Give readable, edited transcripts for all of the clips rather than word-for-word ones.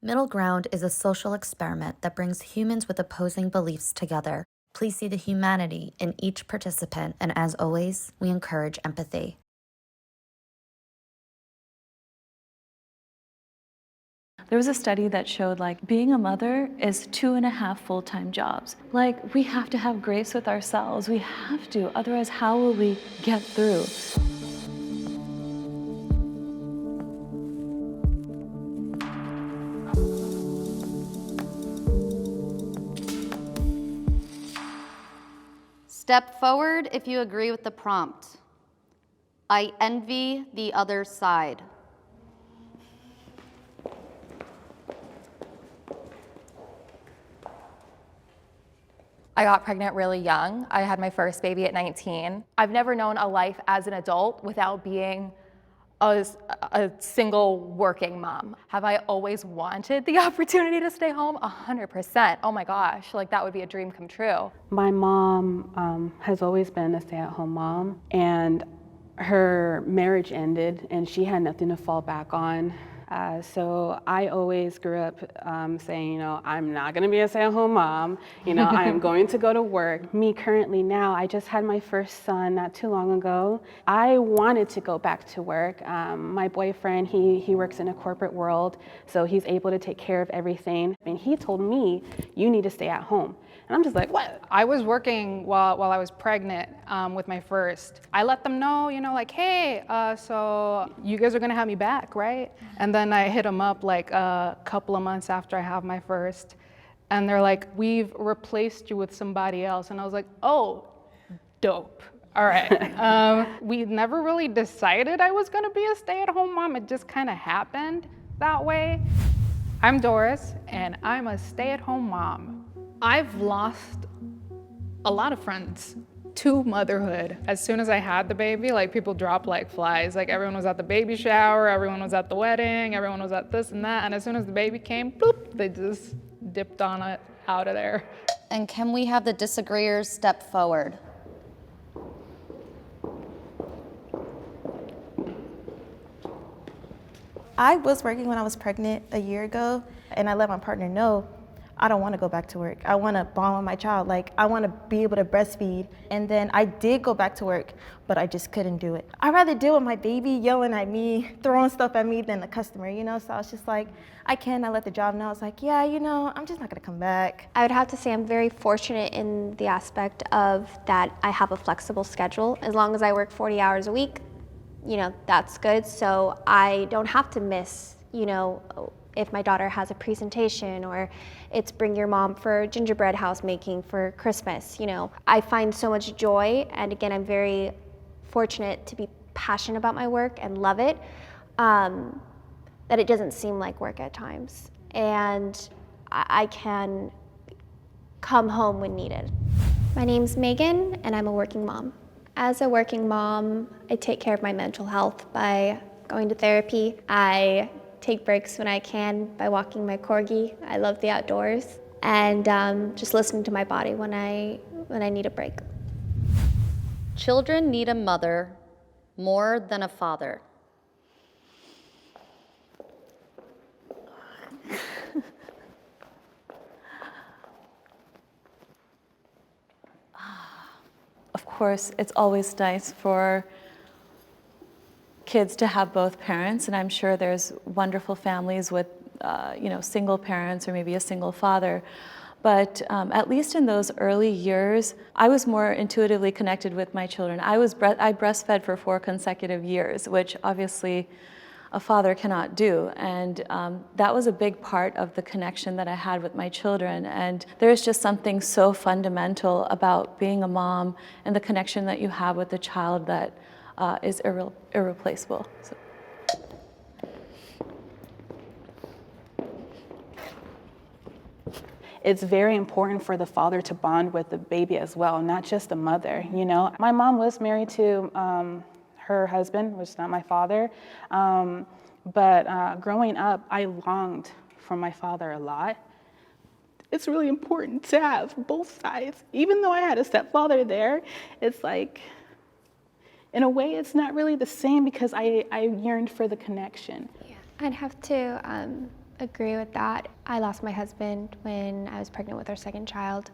Middle Ground is a social experiment that brings humans with opposing beliefs together. Please see the humanity in each participant, and as always, we encourage empathy. There was a study that showed being a mother is 2.5 full-time jobs. We have to have grace with ourselves. We have to, otherwise how will we get through? Step forward if you agree with the prompt. I envy the other side. I got pregnant really young. I had my first baby at 19. I've never known a life as an adult without being a single working mom. Have I always wanted the opportunity to stay home? 100%. Oh my gosh, that would be a dream come true. My mom has always been a stay-at-home mom, and her marriage ended and she had nothing to fall back on. So I always grew up saying, I'm not going to be a stay-at-home mom. I am going to go to work. Me currently now, I just had my first son not too long ago. I wanted to go back to work. My boyfriend, he works in a corporate world, so he's able to take care of everything. And he told me, you need to stay at home. And I'm just like, what? I was working while I was pregnant with my first. I let them know, hey, so you guys are gonna have me back, right? And then I hit them up a couple of months after I have my first. And they're like, we've replaced you with somebody else. And I was like, oh, dope. All right. We never really decided I was gonna be a stay-at-home mom. It just kind of happened that way. I'm Doris, and I'm a stay-at-home mom. I've lost a lot of friends to motherhood. As soon as I had the baby, people dropped like flies. Everyone was at the baby shower, everyone was at the wedding, everyone was at this and that. And as soon as the baby came, bloop, they just dipped on it out of there. And can we have the disagreeers step forward? I was working when I was pregnant a year ago, and I let my partner know I don't want to go back to work. I want to bond with my child. I want to be able to breastfeed. And then I did go back to work, but I just couldn't do it. I'd rather deal with my baby yelling at me, throwing stuff at me than the customer, So I was just like, I let the job know. I was like, yeah, I'm just not going to come back. I would have to say I'm very fortunate in the aspect of that I have a flexible schedule. As long as I work 40 hours a week, that's good. So I don't have to miss, if my daughter has a presentation or it's bring your mom for gingerbread house making for Christmas, I find so much joy. And again, I'm very fortunate to be passionate about my work and love it, that it doesn't seem like work at times. And I can come home when needed. My name's Megan, and I'm a working mom. As a working mom, I take care of my mental health by going to therapy. I take breaks when I can by walking my corgi. I love the outdoors, and just listening to my body when I need a break. Children need a mother more than a father. Of course, it's always nice for kids to have both parents, and I'm sure there's wonderful families with single parents or maybe a single father. But at least in those early years, I was more intuitively connected with my children. I breastfed for 4 consecutive years, which obviously a father cannot do. And that was a big part of the connection that I had with my children. And there's just something so fundamental about being a mom and the connection that you have with the child that is irreplaceable. So. It's very important for the father to bond with the baby as well, not just the mother, My mom was married to her husband, which is not my father, but growing up, I longed for my father a lot. It's really important to have both sides. Even though I had a stepfather there, it's in a way, it's not really the same because I yearned for the connection. Yeah, I'd have to agree with that. I lost my husband when I was pregnant with our second child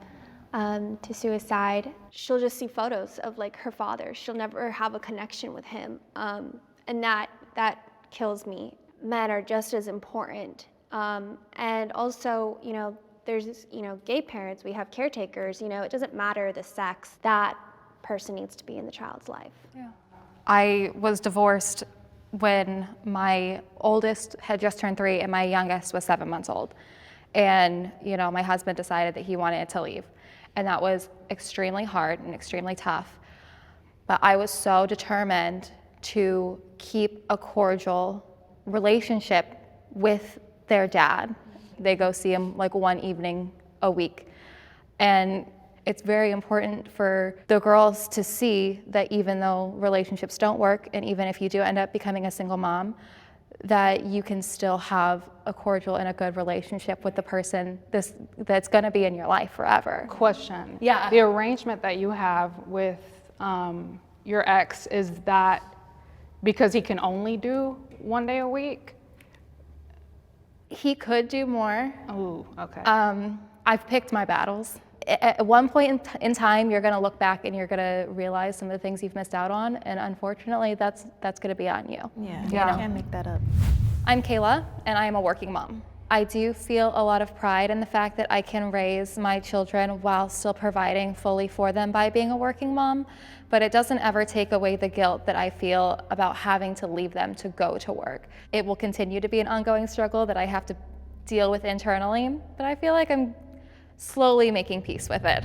to suicide. She'll just see photos of like her father. She'll never have a connection with him, and that kills me. Men are just as important, and also, you know, there's, you know, gay parents. We have caretakers. You know, it doesn't matter the sex. That person needs to be in the child's life. Yeah. I was divorced when my oldest had just turned 3 and my youngest was 7 months old. And, you know, my husband decided that he wanted to leave. And that was extremely hard and extremely tough. But I was so determined to keep a cordial relationship with their dad. They go see him like one evening a week. And it's very important for the girls to see that even though relationships don't work, and even if you do end up becoming a single mom, that you can still have a cordial and a good relationship with the person that's gonna be in your life forever. Question. Yeah. The arrangement that you have with your ex, is that because he can only do 1 day a week? He could do more. Oh, okay. I've picked my battles. At one point in time, you're gonna look back and you're gonna realize some of the things you've missed out on, and unfortunately, that's gonna be on you. Yeah, Yeah. you can't make that up. I'm Kayla, and I am a working mom. I do feel a lot of pride in the fact that I can raise my children while still providing fully for them by being a working mom, but it doesn't ever take away the guilt that I feel about having to leave them to go to work. It will continue to be an ongoing struggle that I have to deal with internally, but I feel like I'm slowly making peace with it.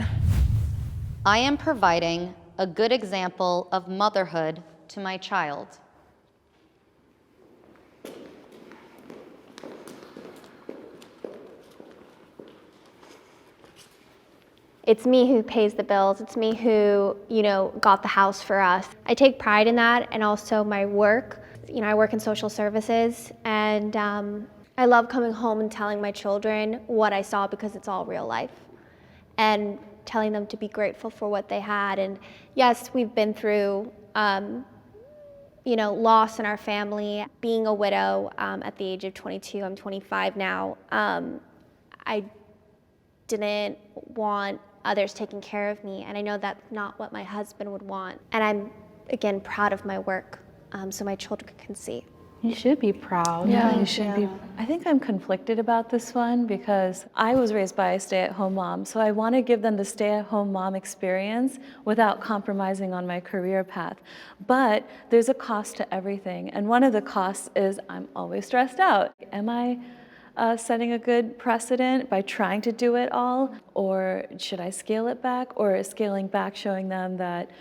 I am providing a good example of motherhood to my child. It's me who pays the bills. It's me who, you know, got the house for us. I take pride in that, and also my work. You know, I work in social services, and I love coming home and telling my children what I saw, because it's all real life, and telling them to be grateful for what they had. And yes, we've been through, you know, loss in our family. Being a widow at the age of 22, I'm 25 now. I didn't want others taking care of me, and I know that's not what my husband would want. And I'm, again, proud of my work, so my children can see. You should be proud. Yeah, you should be. I think I'm conflicted about this one because I was raised by a stay-at-home mom, so I want to give them the stay-at-home mom experience without compromising on my career path. But there's a cost to everything, and one of the costs is I'm always stressed out. Am I setting a good precedent by trying to do it all, or should I scale it back, or is scaling back showing them that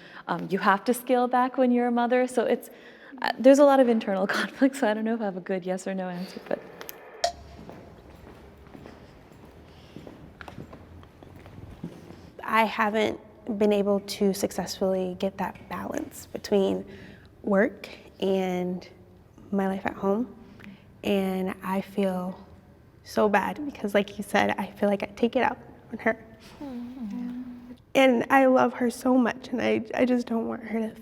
you have to scale back when you're a mother? So it's there's a lot of internal conflict, so I don't know if I have a good yes or no answer, but. I haven't been able to successfully get that balance between work and my life at home. And I feel so bad because, like you said, I feel like I take it out on her. Mm-hmm. And I love her so much, and I just don't want her to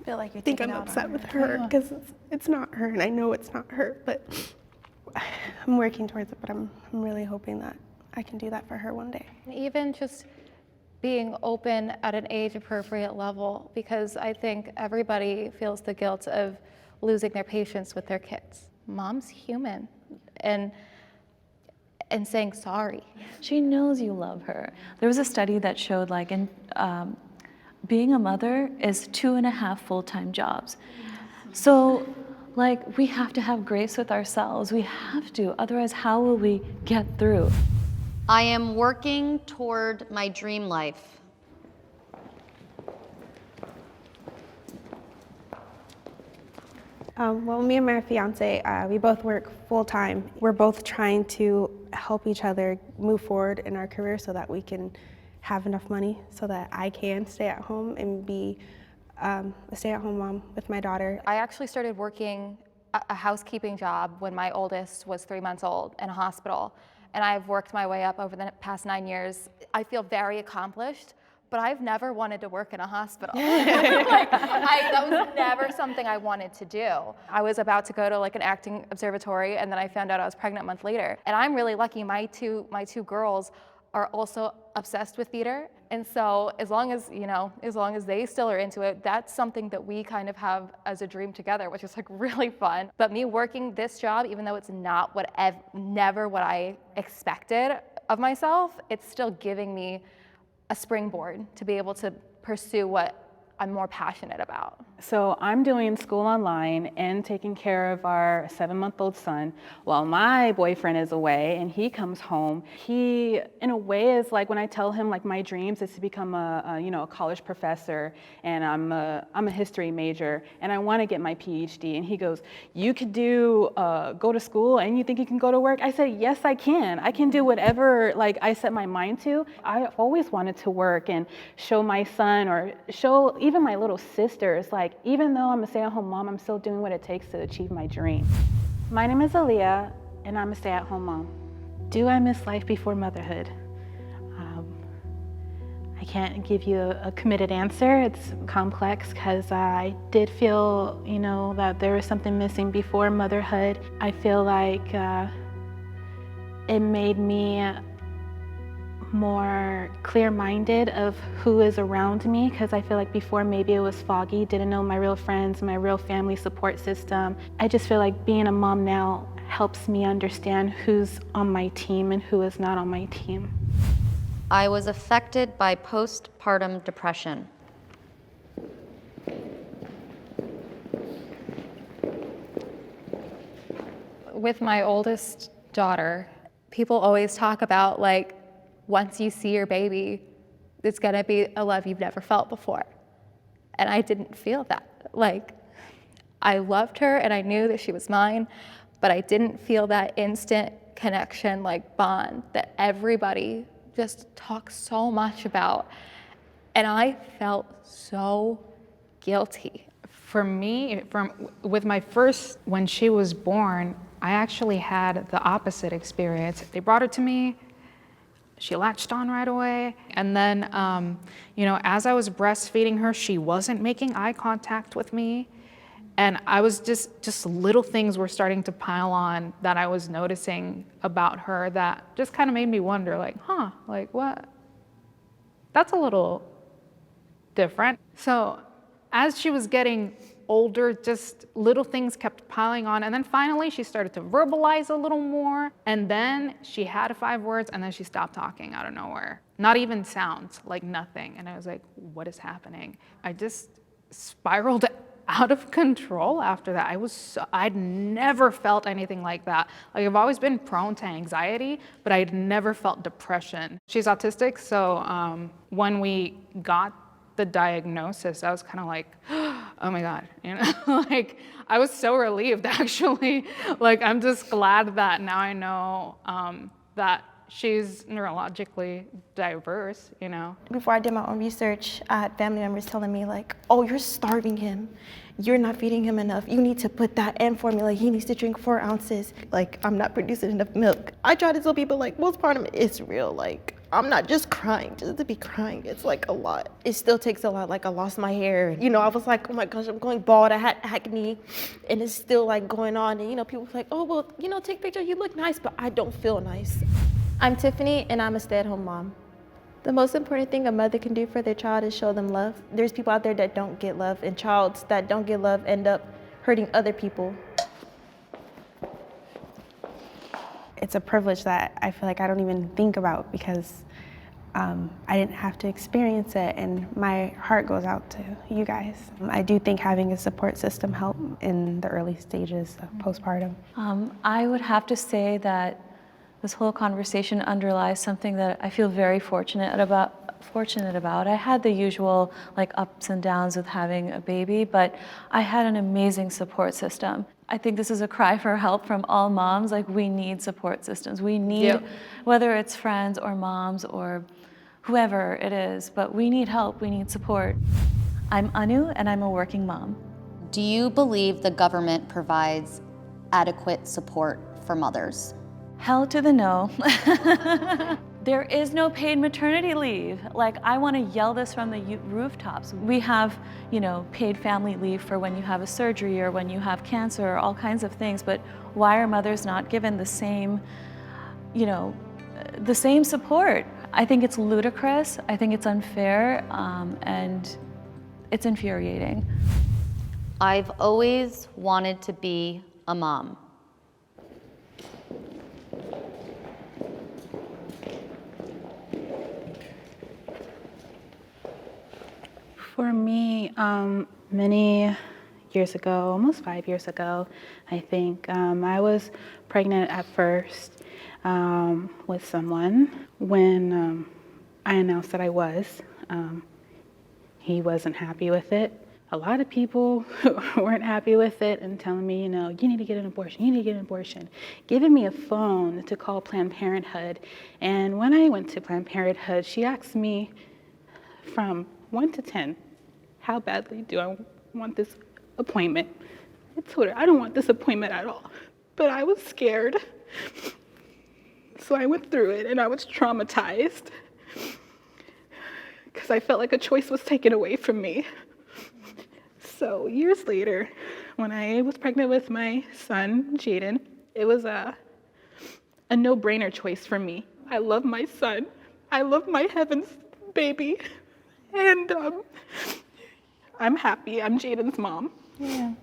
Feel like you're think taking I'm out upset on with her, because it's not her, and I know it's not her, but I'm working towards it, but I'm really hoping that I can do that for her one day. Even just being open at an age-appropriate level, because I think everybody feels the guilt of losing their patience with their kids. Mom's human, and saying sorry. She knows you love her. There was a study that showed like being a mother is 2.5 full-time jobs. So like we have to have grace with ourselves. We have to, otherwise how will we get through? I am working toward my dream life. Well, me and my fiance, we both work full-time. We're both trying to help each other move forward in our career so that we can have enough money so that I can stay at home and be a stay-at-home mom with my daughter. I actually started working a housekeeping job when my oldest was 3 months old in a hospital, and I've worked my way up over the past 9 years. I feel very accomplished, but I've never wanted to work in a hospital. That was never something I wanted to do. I was about to go to like an acting observatory, and then I found out I was pregnant a month later. And I'm really lucky. My two girls are also obsessed with theater. And so as long as they still are into it, that's something that we kind of have as a dream together, which is like really fun. But me working this job, even though it's not never what I expected of myself, it's still giving me a springboard to be able to pursue what I'm more passionate about. So I'm doing school online and taking care of our 7-month-old son while my boyfriend is away, and he comes home. He, in a way, is like when I tell him like my dreams is to become a college professor, and I'm a history major, and I want to get my PhD. And he goes, "You could go to school, and you think you can go to work?" I said, "Yes, I can. I can do whatever like I set my mind to." I've always wanted to work and show my son, or show even my little sisters, like, even though I'm a stay-at-home mom, I'm still doing what it takes to achieve my dream. My name is Aaliyah, and I'm a stay-at-home mom. Do I miss life before motherhood? I can't give you a committed answer. It's complex because I did feel, that there was something missing before motherhood. I feel like it made me more clear-minded of who is around me, because I feel like before maybe it was foggy, didn't know my real friends, my real family support system. I just feel like being a mom now helps me understand who's on my team and who is not on my team. I was affected by postpartum depression. With my oldest daughter, people always talk about like, once you see your baby, it's gonna be a love you've never felt before. And I didn't feel that. Like, I loved her and I knew that she was mine, but I didn't feel that instant connection, like bond that everybody just talks so much about. And I felt so guilty. For me, with my first, when she was born, I actually had the opposite experience. They brought her to me, she latched on right away. And then, as I was breastfeeding her, she wasn't making eye contact with me. And I was just little things were starting to pile on that I was noticing about her that just kind of made me wonder, like, what? That's a little different. So as she was getting older, just little things kept piling on. And then finally she started to verbalize a little more. And then she had 5 words, and then she stopped talking out of nowhere. Not even sounds, like nothing. And I was like, what is happening? I just spiraled out of control after that. I'd never felt anything like that. Like, I've always been prone to anxiety, but I'd never felt depression. She's autistic, so when we got the diagnosis, I was kind of like, oh my God, like, I was so relieved, actually. Like, I'm just glad that now I know that she's neurologically diverse, Before I did my own research, I had family members telling me like, oh, you're starving him. You're not feeding him enough. You need to put that in formula. He needs to drink 4 ounces. Like, I'm not producing enough milk. I try to tell people like, postpartum is real. Like, I'm not just crying just to be crying. It's like a lot. It still takes a lot. Like, I lost my hair. I was like, oh my gosh, I'm going bald. I had acne, and it's still like going on. And people are like, oh, well, take pictures. You look nice, but I don't feel nice. I'm Tiffany, and I'm a stay-at-home mom. The most important thing a mother can do for their child is show them love. There's people out there that don't get love, and childs that don't get love end up hurting other people. It's a privilege that I feel like I don't even think about because I didn't have to experience it, and my heart goes out to you guys. I do think having a support system helped in the early stages of postpartum. I would have to say that this whole conversation underlies something that I feel very fortunate about. I had the usual like ups and downs with having a baby, but I had an amazing support system. I think this is a cry for help from all moms. Like, we need support systems. We need, whether it's friends or moms or whoever it is, but we need help, we need support. I'm Anu, and I'm a working mom. Do you believe the government provides adequate support for mothers? Hell to the no. There is no paid maternity leave. Like, I want to yell this from the rooftops. We have, paid family leave for when you have a surgery or when you have cancer or all kinds of things, but why are mothers not given the same, the same support? I think it's ludicrous. I think it's unfair, and it's infuriating. I've always wanted to be a mom. For me, many years ago, almost 5 years ago, I think, I was pregnant at first with someone. When I announced that I was, he wasn't happy with it. A lot of people weren't happy with it and telling me, you need to get an abortion, you need to get an abortion. Giving me a phone to call Planned Parenthood. And when I went to Planned Parenthood, she asked me from 1 to 10, how badly do I want this appointment? I told her, I don't want this appointment at all, but I was scared. So I went through it and I was traumatized because I felt like a choice was taken away from me. So years later, when I was pregnant with my son, Jaden, it was a no-brainer choice for me. I love my son. I love my heavens baby. And I'm happy. I'm Jaden's mom. Yeah.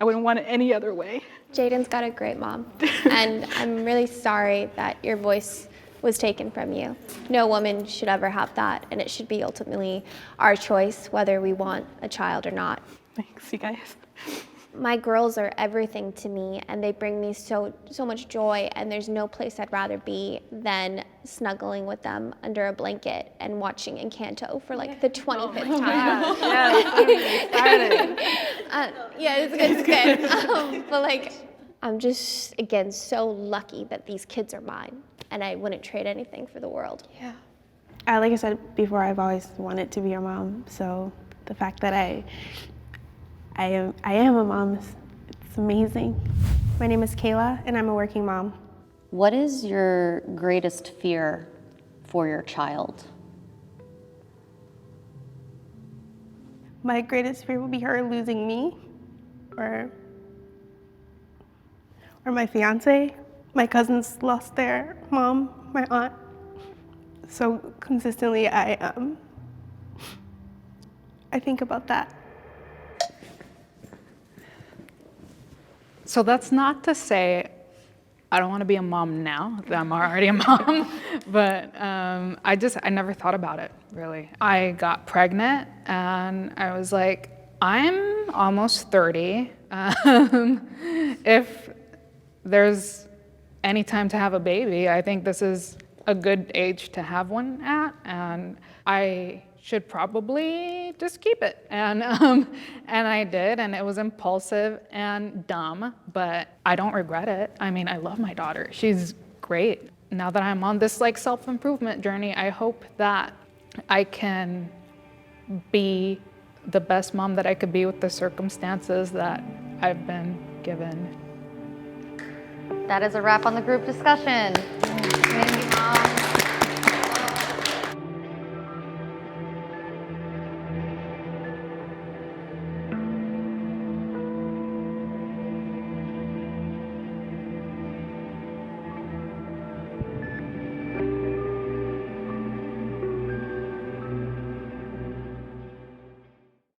I wouldn't want it any other way. Jaden's got a great mom, and I'm really sorry that your voice was taken from you. No woman should ever have that, and it should be ultimately our choice whether we want a child or not. Thanks, you guys. My girls are everything to me, and they bring me so much joy, and there's no place I'd rather be than snuggling with them under a blanket and watching Encanto for like the 25th time. Yeah, it's good. But like, I'm just, again, so lucky that these kids are mine, and I wouldn't trade anything for the world. Yeah. Like I said before, I've always wanted to be your mom, so the fact that I am a mom, it's amazing. My name is Kayla, and I'm a working mom. What is your greatest fear for your child? My greatest fear would be her losing me, or my fiance. My cousins lost their mom, my aunt. So consistently, I think about that. So that's not to say I don't want to be a mom now, that I'm already a mom, but I never thought about it, really. I got pregnant and I was like, I'm almost 30. If there's any time to have a baby, I think this is a good age to have one at, and I should probably just keep it. And I did, and it was impulsive and dumb, but I don't regret it. I mean, I love my daughter. She's great. Now that I'm on this self-improvement journey, I hope that I can be the best mom that I could be with the circumstances that I've been given. That is a wrap on the group discussion.